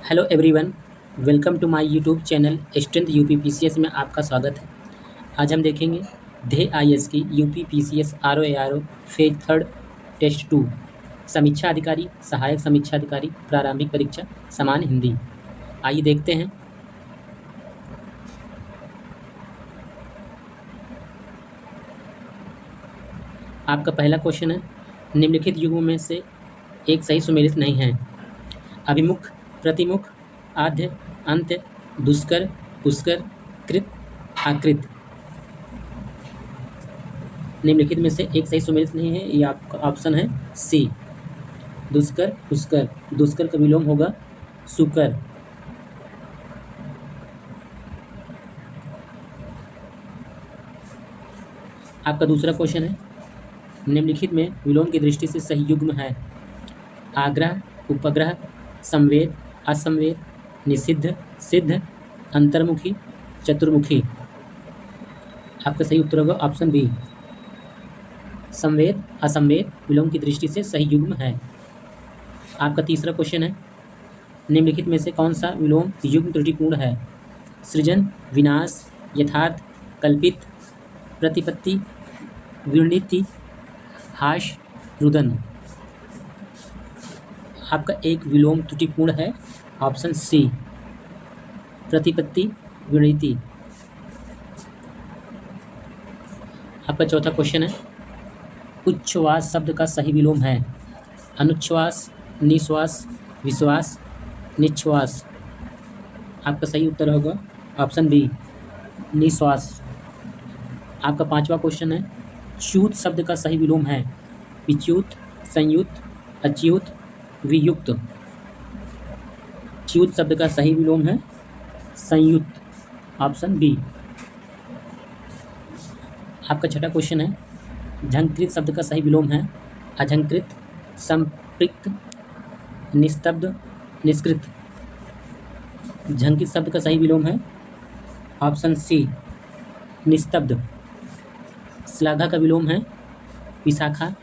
Hello everyone, welcome to my YouTube channel strength UP PCS में आपका स्वागत है। आज हम देखेंगे ध्येय आईएएस की UP PCS RO phase third test 2 समीक्षा अधिकारी, सहायक समीक्षा अधिकारी, प्रारंभिक परीक्षा, सामान्य हिंदी। आइए देखते हैं। आपका पहला क्वेश्चन है, निम्नलिखित युग्मों में से एक सही सुमेलित नहीं है। अभिमुख, प्रतिमुख, आद्य, अंत्य, दुष्कर, पुष्कर, कृत, आकृत। निम्नलिखित में से एक सही सुमेलित नहीं है। ये आपका ऑप्शन है सी, दुष्कर, पुष्कर। दुष्कर का विलोम होगा सुकर। आपका दूसरा क्वेश्चन है, निम्नलिखित में विलोम की दृष्टि से सही युग्म है। आग्रह, उपग्रह, संवेद, असंवेद, निषिद्ध, सिद्ध, अंतर्मुखी, चतुर्मुखी। आपका सही उत्तर होगा ऑप्शन बी, संवेद, असंवेद विलोम की दृष्टि से सही युग्म है। आपका तीसरा क्वेश्चन है, निम्नलिखित में से कौन सा विलोम युग्म त्रुटिपूर्ण है। सृजन, विनाश, यथार्थ, कल्पित, प्रतिपत्ति, विवृणिति, हाश, रुदन। आपका एक विलोम त्रुटिपूर्ण है, ऑप्शन सी, प्रतिपत्ति, विवृणिति। आपका चौथा क्वेश्चन है, उच्छ्वास शब्द का सही विलोम है। अनुच्छ्वास, निश्वास, विश्वास, निश्वास। आपका सही उत्तर होगा ऑप्शन बी, निश्वास। आपका पांचवा क्वेश्चन है, च्यूत शब्द का सही विलोम है। विच्युत, संयुक्त, अच्युत, वियुक्त। च्यूत शब्द का सही विलोम है संयुक्त, ऑप्शन बी। आपका छठा क्वेश्चन है, झंकृत शब्द का सही विलोम है। अझंकृत, संपृक्त, निस्तब्ध, निष्कृत। झंकृत शब्द का सही विलोम है ऑप्शन सी, निस्तब्ध। श्लाघा का विलोम है विशाखा,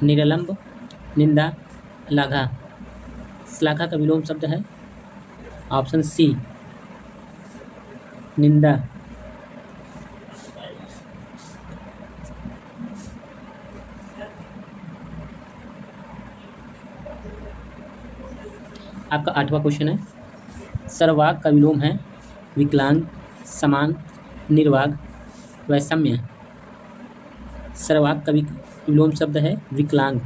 निरलंब, निंदा, लाघा। श्लाघा का विलोम शब्द है ऑप्शन सी, निंदा। आपका आठवां क्वेश्चन है, सर्ववाग का विलोम है विकलांग, समान, निर्वाग, वैषम्य। सर्ववाग का विलोम शब्द है विकलांग।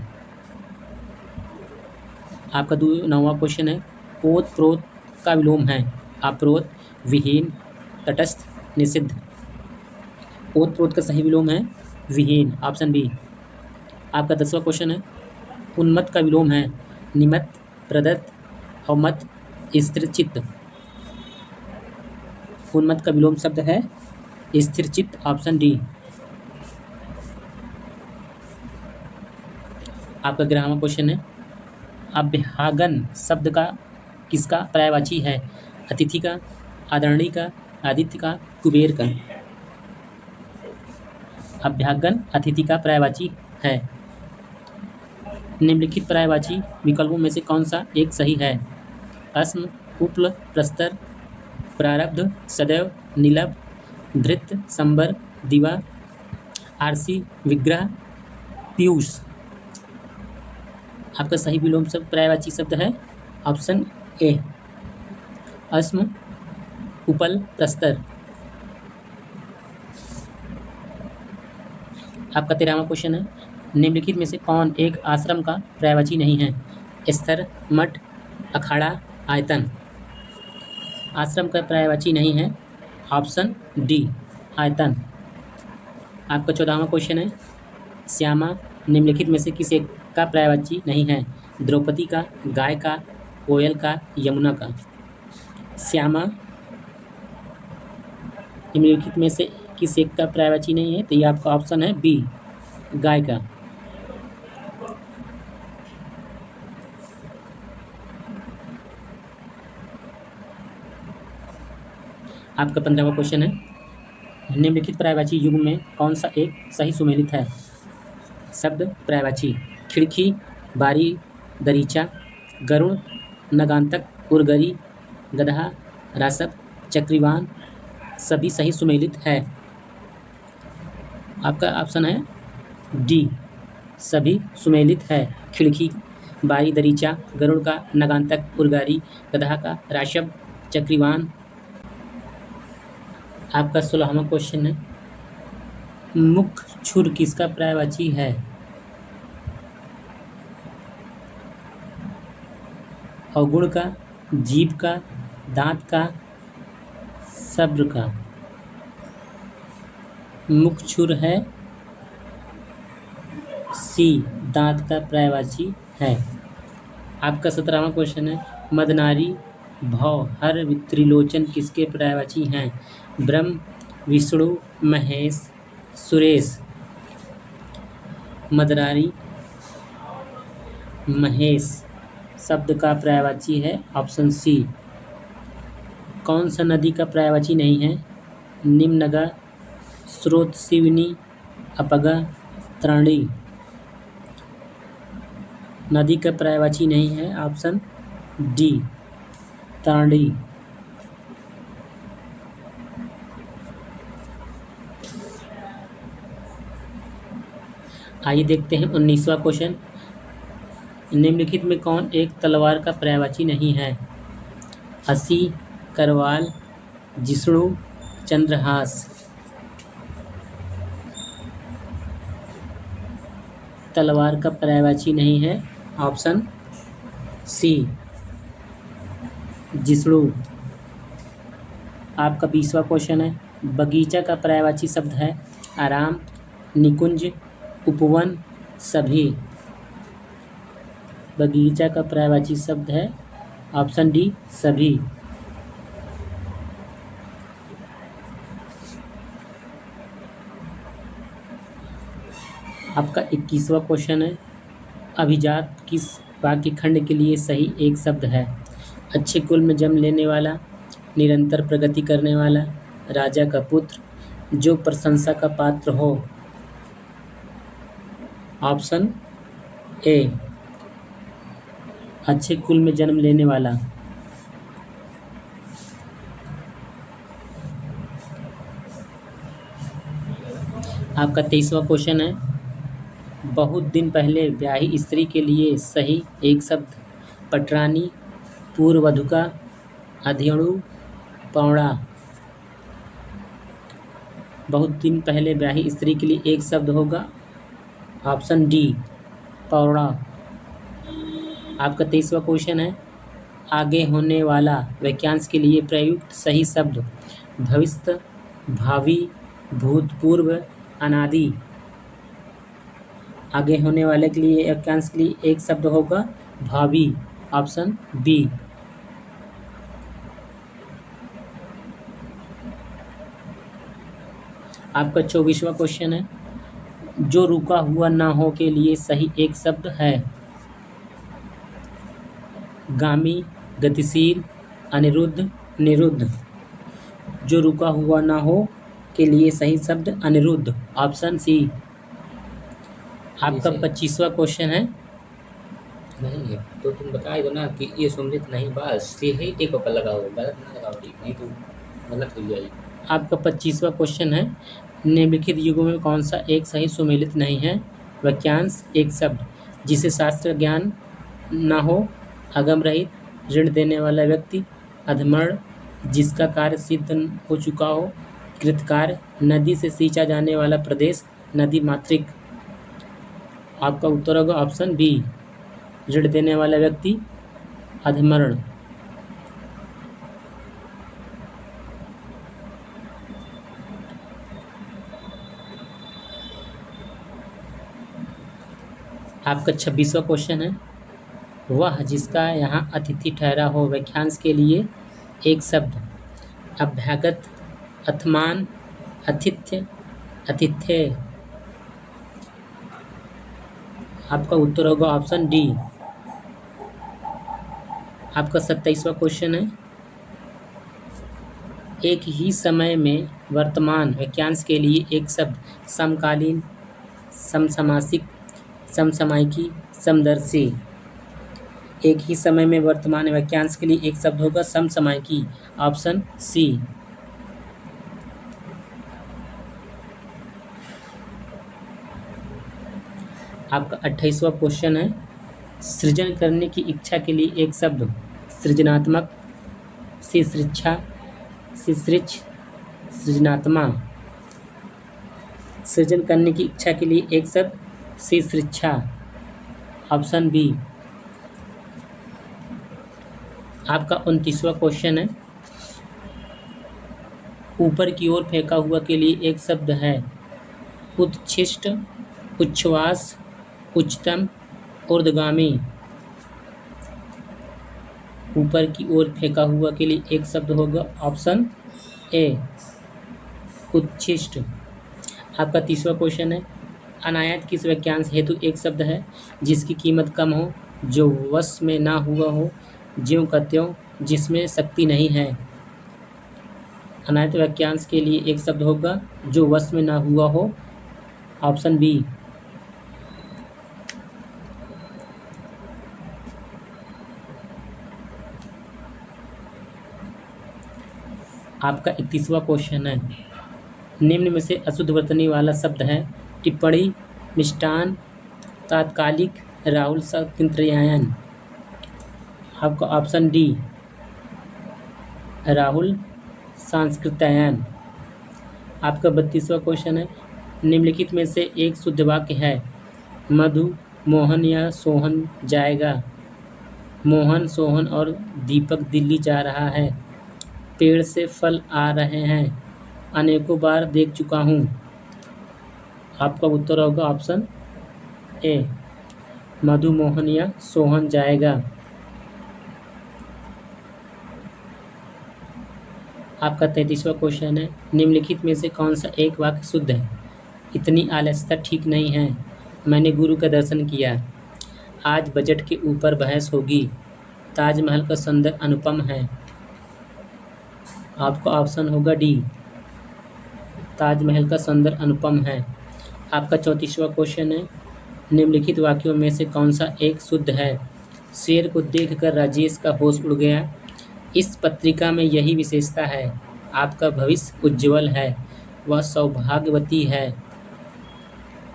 आपका नौवां क्वेश्चन है, ओत प्रोत का विलोम है अप्रोत, विहीन, तटस्थ, निषिद्ध। ओत प्रोत का सही विलोम है विहीन, ऑप्शन बी। आपका 10वां क्वेश्चन है, उन्मत्त का विलोम है निमत्त, प्रदत्त, अवमत्त, स्थिरचित्त। उन्मत्त का विलोम शब्द है स्थिरचित्त, ऑप्शन डी। आपका 11वां क्वेश्चन है, अभ्यागन शब्द का किसका पर्यायवाची है। अतिथि का, आदरणीय का, आदित्य का, कुबेर का। अभ्यागन अतिथि का पर्यायवाची है। निम्नलिखित पर्यायवाची विकल्पों में से कौन सा एक सही है। अस्म, उपल, प्रस्तर, प्रारब्ध, सदैव, नीलभ, धृत, संबर, दिवा, आरसी, विग्रह, पीयूष। आपका सही विलोम शब्द पर्यायवाची शब्द है ऑप्शन ए, अस्म, उपल, प्रस्तर। आपका 13वां क्वेश्चन है, निम्नलिखित में से कौन एक आश्रम का पर्यायवाची नहीं है। स्तर, मठ, अखाड़ा, आयतन। आश्रम का पर्यायवाची नहीं है, ऑप्शन डी, आयतन। आपका 14वां क्वेश्चन है, श्यामा निम्नलिखित में से किस एक का पर्यायवाची नहीं है। द्रौपदी का, गाय का, कोयल का, यमुना का। श्यामा निम्नलिखित में से किस एक का पर्यायवाची नहीं है, तो ये आपका ऑप्शन है बी, गाय का। आपका 15वां क्वेश्चन है, निम्नलिखित पर्यायवाची युग्म में कौन सा एक सही सुमेलित है। शब्द पर्यायवाची, खिड़की, बारी, दरीचा, गरुड़, नगांतक, उर्गरी, गधा, रासप, चक्रीवान सभी सही सुमेलित है। आपका ऑप्शन है डी, सभी सुमेलित है। खिड़की, बारी, दरीचा, गरुड़ का नगांतक, उर्गारी, गधा का राशब, चक्रीवान। आपका 16वां क्वेश्चन है, मुख छुर किसका पर्यायवाची है? अवगुण का, जीभ का, दांत का, सब्र का। मुख छुर है सी, दांत का पर्यायवाची है। आपका 17वां क्वेश्चन है, मदनारी, भव, हर, त्रिलोचन किसके पर्यायवाची हैं? ब्रह्म, विष्णु, महेश, सुरेश। मदनारी महेश शब्द का पर्यायवाची है ऑप्शन सी। कौन सा नदी का पर्यायवाची नहीं है? निम्नगा, स्रोत, सिवनी, अपगा, त्राणी। नदी का पर्यायवाची नहीं है ऑप्शन डी, त्राणी। आइए देखते हैं 19वां क्वेश्चन, निम्नलिखित में कौन एक तलवार का पर्यायवाची नहीं है? हंसी, करवाल, जिष्णु, चंद्रहास। तलवार का पर्यायवाची नहीं है ऑप्शन सी, जिष्णु। आपका 20वां क्वेश्चन है, बगीचा का पर्यायवाची शब्द है आराम, निकुंज, उपवन, सभी। बगीचा का पर्यायवाची शब्द है ऑप्शन डी, सभी। आपका 21वां क्वेश्चन है, अभिजात किस वाक्य खंड के लिए सही एक शब्द है? अच्छे कुल में जन्म लेने वाला, निरंतर प्रगति करने वाला, राजा का पुत्र, जो प्रशंसा का पात्र हो। ऑप्शन ए, अच्छे कुल में जन्म लेने वाला। आपका 23वां क्वेश्चन है, बहुत दिन पहले ब्याही स्त्री के लिए सही एक शब्द? पटरानी, पूर्ववधुका, अधियणु, पौड़ा। बहुत दिन पहले ब्याही स्त्री के लिए एक शब्द होगा ऑप्शन डी, पौड़ा। आपका 23वां क्वेश्चन है, आगे होने वाला वाक्यांश के लिए प्रयुक्त सही शब्द? भविष्य, भावी, भूतपूर्व, अनादि। आगे होने वाले के लिए वाक्यांश के लिए एक शब्द होगा भावी, ऑप्शन बी। आपका 24वां क्वेश्चन है, जो रुका हुआ ना हो के लिए सही एक शब्द है? गामी, गतिशील, अनिरुद्ध, निरुद्ध। जो रुका हुआ ना हो के लिए सही शब्द अनिरुद्ध, ऑप्शन सी। आपका 25वां क्वेश्चन है, नहीं है तो तुम बता दो ना कि ये सुमिलित नहीं, बस यही टिक पर लगाओ, गलत ना लगाओ, ठीक नहीं तो गलत हो जाएगी। आपका 25वां क्वेश्चन है, निम्नलिखित युगों में कौन सा एक सही सुमेलित नहीं है? वाक्यांश एक शब्द, जिसे शास्त्र ज्ञान ना हो, अगम रहित, ऋण देने वाला व्यक्ति, अधमर्ण, जिसका कार्य सिद्ध हो चुका हो, कृतकार्य, नदी से सींचा जाने वाला प्रदेश, नदी मातृक। आपका उत्तर होगा ऑप्शन बी, ऋण देने वाला व्यक्ति, अधमर्ण। आपका 26वां क्वेश्चन है, वह जिसका यहाँ अतिथि ठहरा हो, वाक्यांश के लिए एक शब्द? अभ्यागत, अथमान, अतिथ्य, अतिथ्य। आपका उत्तर होगा ऑप्शन डी। आपका 27वां क्वेश्चन है, एक ही समय में वर्तमान, वाक्यांश के लिए एक शब्द? समकालीन, समसामयिक, समसामयिकी, समदर्शी। एक ही समय में वर्तमान वाक्यांश के लिए एक शब्द होगा समसामयिकी। Option C. आपका 28वां क्वेश्चन है, सृजन करने की इच्छा के लिए एक शब्द सृजनात्मक, शिश्रिच्छा, शिश्रिच्छ, सृजनात्मा। सृजन करने की इच्छा के लिए एक शब्द शिश्रिच्छा। Option B. आपका 29वां क्वेश्चन है, ऊपर की ओर फेंका हुआ के लिए एक शब्द है उच्छिष्ट, उच्छ्वास, उच्चतम, ऊर्ध्वगामी। ऊपर की ओर फेंका हुआ के लिए एक शब्द होगा ऑप्शन ए उच्छिष्ट। आपका 30वां क्वेश्चन है, अनायत किस वाक्यांश हेतु एक शब्द है जिसकी कीमत कम हो, जो वश में ना हुआ हो, ज्यों का त्यों, जिसमें शक्ति नहीं है। अनायत वाक्यांश के लिए एक शब्द होगा जो वश में ना हुआ हो। Option B. आपका 31वां क्वेश्चन है, निम्न में से अशुद्ध वर्तनी वाला शब्द है टिप्पणी, मिष्टान, तात्कालिक, राहुल सांकृत्यायन। आपका ऑप्शन डी राहुल सांकृत्यायन। आपका 32वां क्वेश्चन है, निम्नलिखित में से एक शुद्ध वाक्य है मधु, मोहन या सोहन जाएगा। मोहन, सोहन और दीपक दिल्ली जा रहा है। पेड़ से फल आ रहे हैं, अनेकों बार देख चुका हूँ। आपका उत्तर होगा ऑप्शन ए मधु, मोहन या सोहन जाएगा। आपका 33वां क्वेश्चन है, निम्नलिखित में से कौन सा एक वाक्य शुद्ध है? इतनी आलस्यता ठीक नहीं है, मैंने गुरु का दर्शन किया। आज बजट के ऊपर बहस होगी। ताजमहल का सौंदर्य अनुपम है। आपका ऑप्शन होगा डी ताजमहल का सौंदर्य अनुपम है। आपका 34वां क्वेश्चन है, निम्नलिखित वाक्यों में से कौन सा एक शुद्ध है? शेर को देखकर राजेश का होश उड़ गया। इस पत्रिका में यही विशेषता है। आपका भविष्य उज्ज्वल है, वह सौभाग्यवती है।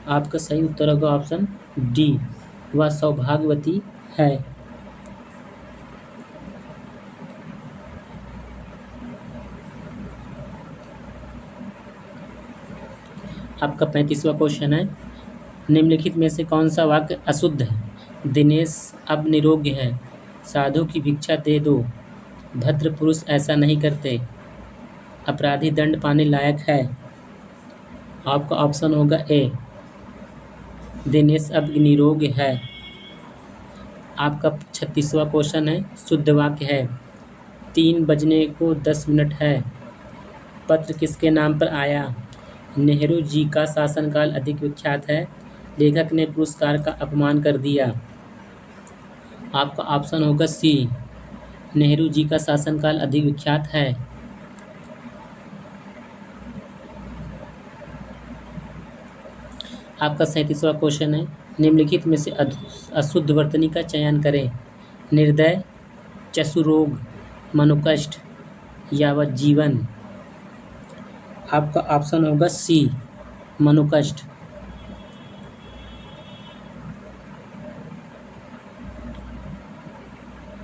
आपका सही उत्तर होगा ऑप्शन डी वह सौभाग्यवती है। आपका 35वां क्वेश्चन है, निम्नलिखित में से कौन सा वाक्य अशुद्ध है? दिनेश अब निरोग्य है, साधु की भिक्षा दे दो, भद्र पुरुष ऐसा नहीं करते, अपराधी दंड पाने लायक है। आपका ऑप्शन होगा ए दिनेश अब निरोग्य है। आपका 36वां क्वेश्चन है, शुद्ध वाक्य है 3 बजने को 10 मिनट है। पत्र किसके नाम पर आया? नेहरू जी का शासनकाल अधिक विख्यात है, लेखक ने पुरस्कार का अपमान कर दिया। आपका ऑप्शन होगा सी नेहरू जी का शासनकाल अधिक विख्यात है। आपका 37वां क्वेश्चन है, निम्नलिखित में से अशुद्ध वर्तनी का चयन करें। निर्दय, चशुरोग, मनोकष्ट, यावज्जीवन। आपका ऑप्शन होगा सी मनोकष्ट।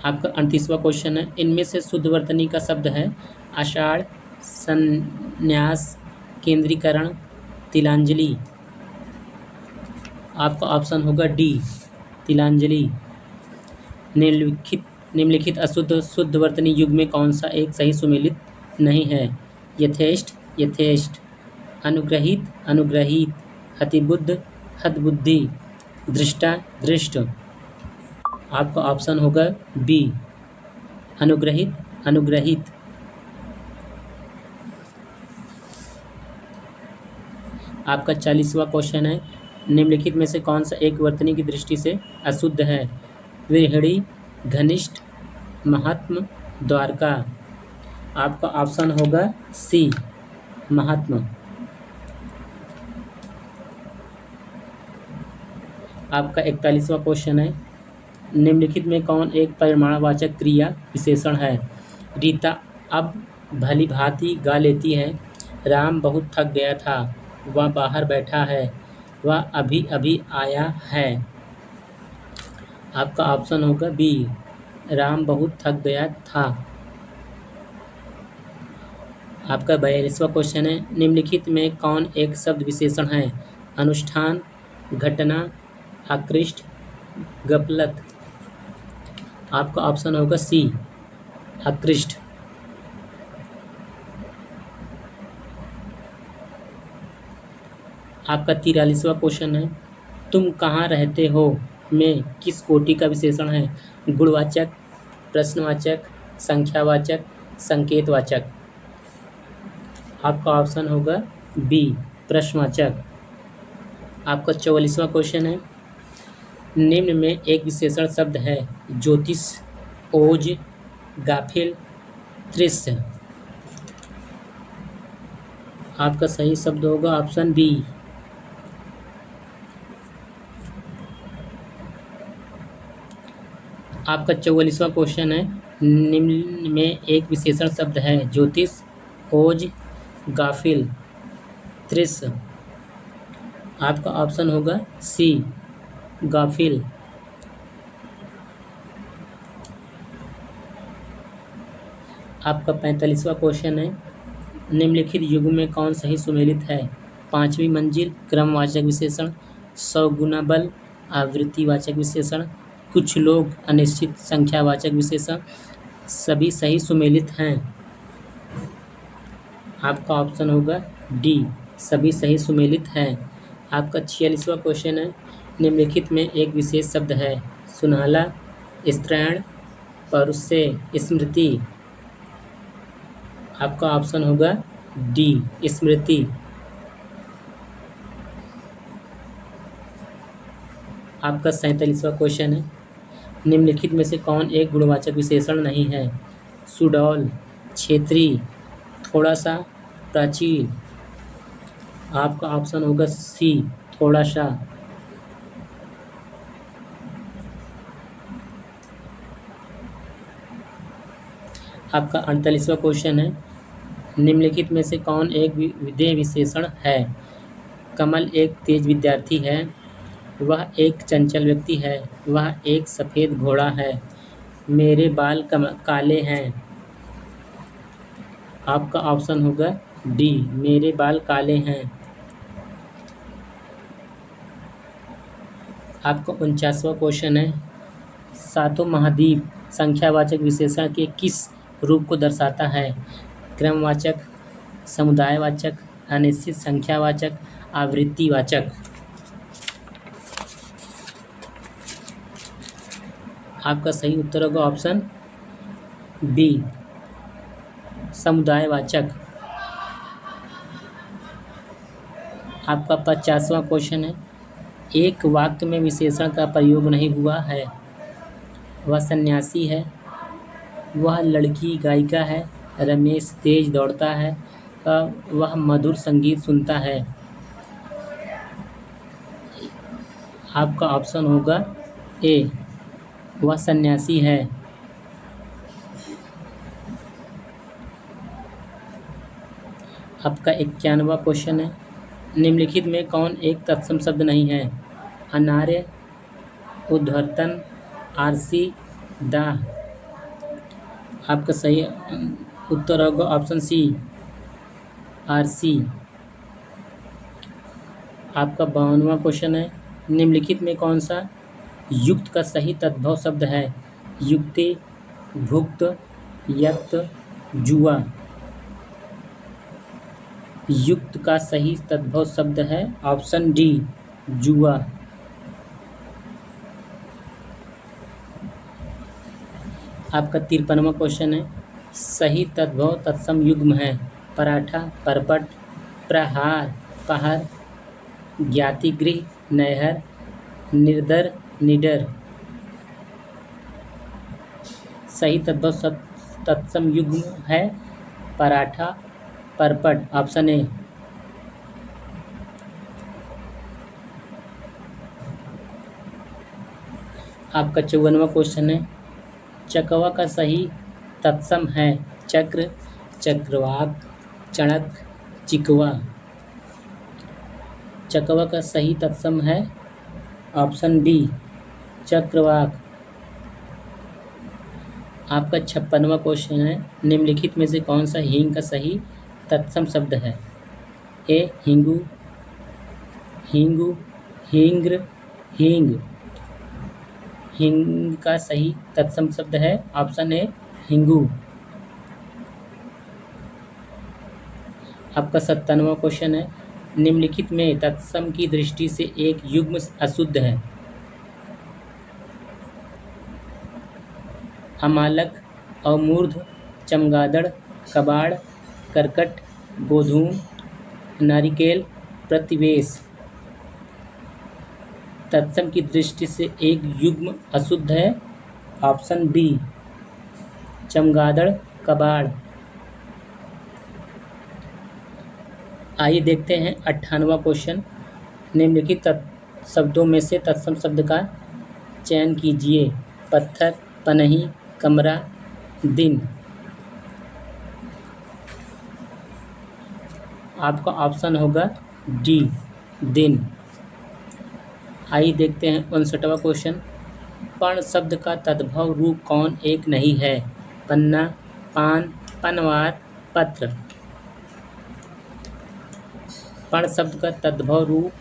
आपका 38वां क्वेश्चन है, इनमें से शुद्ध वर्तनी का शब्द है आषाढ़, संन्यास, केंद्रीकरण, तिलांजलि। आपका ऑप्शन होगा डी तिलांजलि। निम्नलिखित अशुद्ध शुद्ध वर्तनी युग में कौन सा एक सही सुमेलित नहीं है? यथेष्ट, यथेष्ट, अनुग्रहित, अनुग्रहित, हतिबुद्ध, हतबुद्धि, दृष्टा, दृष्ट। आपका ऑप्शन होगा बी अनुग्रहित, अनुग्रहित। आपका 40वां क्वेश्चन है, निम्नलिखित में से कौन सा एक वर्तनी की दृष्टि से अशुद्ध है? विरहणी, घनिष्ठ, महात्म, द्वारका। आपका ऑप्शन होगा सी महात्मा। आपका 41वां क्वेश्चन है, निम्नलिखित में कौन एक परिमाणवाचक क्रिया विशेषण है? रीता अब भली भांति गा लेती है। राम बहुत थक गया था। वह बाहर बैठा है। वह अभी अभी आया है। आपका ऑप्शन होगा बी, राम बहुत थक गया था। आपका 42वां क्वेश्चन है, निम्नलिखित में कौन एक शब्द विशेषण है? अनुष्ठान, घटना, आकृष्ट, गफलत। आपका ऑप्शन होगा सी, आकृष्ट। आपका 43वां क्वेश्चन है, तुम कहाँ रहते हो में किस कोटि का विशेषण है? गुणवाचक, प्रश्नवाचक, संख्यावाचक, संकेतवाचक। आपका ऑप्शन होगा बी, प्रश्नवाचक। आपका 44वां क्वेश्चन है, निम्न में एक विशेषण शब्द है, ज्योतिष, ओज, गाफिल, दृश्य। आपका सही शब्द होगा ऑप्शन बी। आपका 44वां क्वेश्चन है, निम्न में एक विशेषण शब्द है, ज्योतिष, ओज, गाफिल, दृश्य। आपका ऑप्शन होगा सी, गाफिल। आपका 45वां क्वेश्चन है, निम्नलिखित युग में कौन सही सुमेलित है? पांचवी मंजिल, क्रमवाचक विशेषण, 100 गुना बल, आवृत्तिवाचक विशेषण, कुछ लोग, अनिश्चित संख्यावाचक विशेषण। सभी सही सुमेलित हैं। आपका ऑप्शन होगा डी, सभी सही सुमेलित हैं। आपका 46वां क्वेश्चन है, निम्नलिखित में एक विशेष शब्द है, सुनहला, स्त्रैण, परुषे, स्मृति। आपका ऑप्शन होगा डी, स्मृति। आपका 47वां क्वेश्चन है, निम्नलिखित में से कौन एक गुणवाचक विशेषण नहीं है? सुडौल, क्षेत्री, थोड़ा सा, प्राचीन। आपका ऑप्शन होगा सी, थोड़ा सा। आपका 48वां क्वेश्चन है, निम्नलिखित में से कौन एक विधेय विशेषण है? कमल एक तेज विद्यार्थी है। वह एक चंचल व्यक्ति है। वह एक सफ़ेद घोड़ा है। मेरे बाल काले हैं। आपका ऑप्शन होगा डी, मेरे बाल काले हैं। आपका 49वां क्वेश्चन है, सातों महाद्वीप संख्यावाचक विशेषण के किस रूप को दर्शाता है? क्रमवाचक, समुदायवाचक, अनिश्चित संख्यावाचक, आवृत्तिवाचक। आपका सही उत्तर होगा ऑप्शन बी, समुदायवाचक। आपका 50वां क्वेश्चन है, एक वाक्य में विशेषण का प्रयोग नहीं हुआ है। वह सन्यासी है। वह लड़की गायिका है। रमेश तेज दौड़ता है। वह मधुर संगीत सुनता है। आपका ऑप्शन होगा ए, वह सन्यासी है। आपका 51वां क्वेश्चन है, निम्नलिखित में कौन एक तत्सम शब्द नहीं है? अनार्य, उद्धर्तन, आरसी, दाह। आपका सही उत्तर होगा ऑप्शन सी, आरसी। आपका 52वां क्वेश्चन है, निम्नलिखित में कौन सा युक्त का सही तद्भव शब्द है? युक्ति, भुक्त, यक्त, जुआ। युक्त का सही तद्भव शब्द है ऑप्शन डी, जुआ। आपका 53वां क्वेश्चन है, सही तद्भव तत्सम युग्म है? पराठा, परपट, प्रहार, पहर, ज्ञातिगृह, नैहर, निर्दर, निडर। सही तद्भव तत्सम युग्म है पराठा, परपट। Option A. आपका 54वां क्वेश्चन है, चकवा का सही तत्सम है चक्र, चक्रवाक, चणक, चिकवा। चकवा का सही तत्सम है ऑप्शन बी चक्रवाक। आपका 56वां क्वेश्चन है, निम्नलिखित में से कौन सा हींग का सही तत्सम शब्द है? ए हिंगू, हिंगू, हिंग्र, हींग। हींग का सही तत्सम शब्द है ऑप्शन ए हिंगू। आपका 57वां क्वेश्चन है, निम्नलिखित में तत्सम की दृष्टि से एक युग्म अशुद्ध है? अमालक, अवमूर्ध, चमगादड़, कबाड़, करकट, गोधूम, नारिकेल, प्रतिवेश। तत्सम की दृष्टि से एक युग्म अशुद्ध है ऑप्शन बी चमगादड़, कबाड़। आइए देखते हैं 58वां क्वेश्चन, निम्नलिखित शब्दों में से तत्सम शब्द का चयन कीजिए। पत्थर, पनही, कमरा, दिन। आपका ऑप्शन होगा डी दिन। आइए देखते हैं 59वां क्वेश्चन, पर्ण शब्द का तद्भव रूप कौन एक नहीं है? पन्ना, पान, पनवार, पत्र। पर्ण शब्द का तद्भव रूप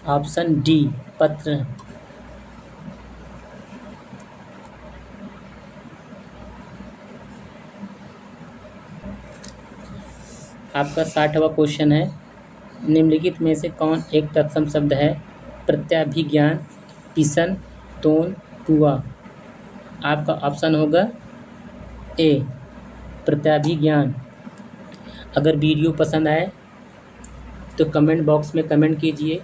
ऑप्शन डी पत्र। आपका 60वां क्वेश्चन है, निम्नलिखित में से कौन एक तत्सम शब्द है? प्रत्याभिज्ञान, पिसन, तोन, पुआ। आपका ऑप्शन होगा ए प्रत्याभिज्ञान। अगर वीडियो पसंद आए तो कमेंट बॉक्स में कमेंट कीजिए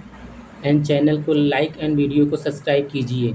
एंड चैनल को लाइक एंड वीडियो को सब्सक्राइब कीजिए।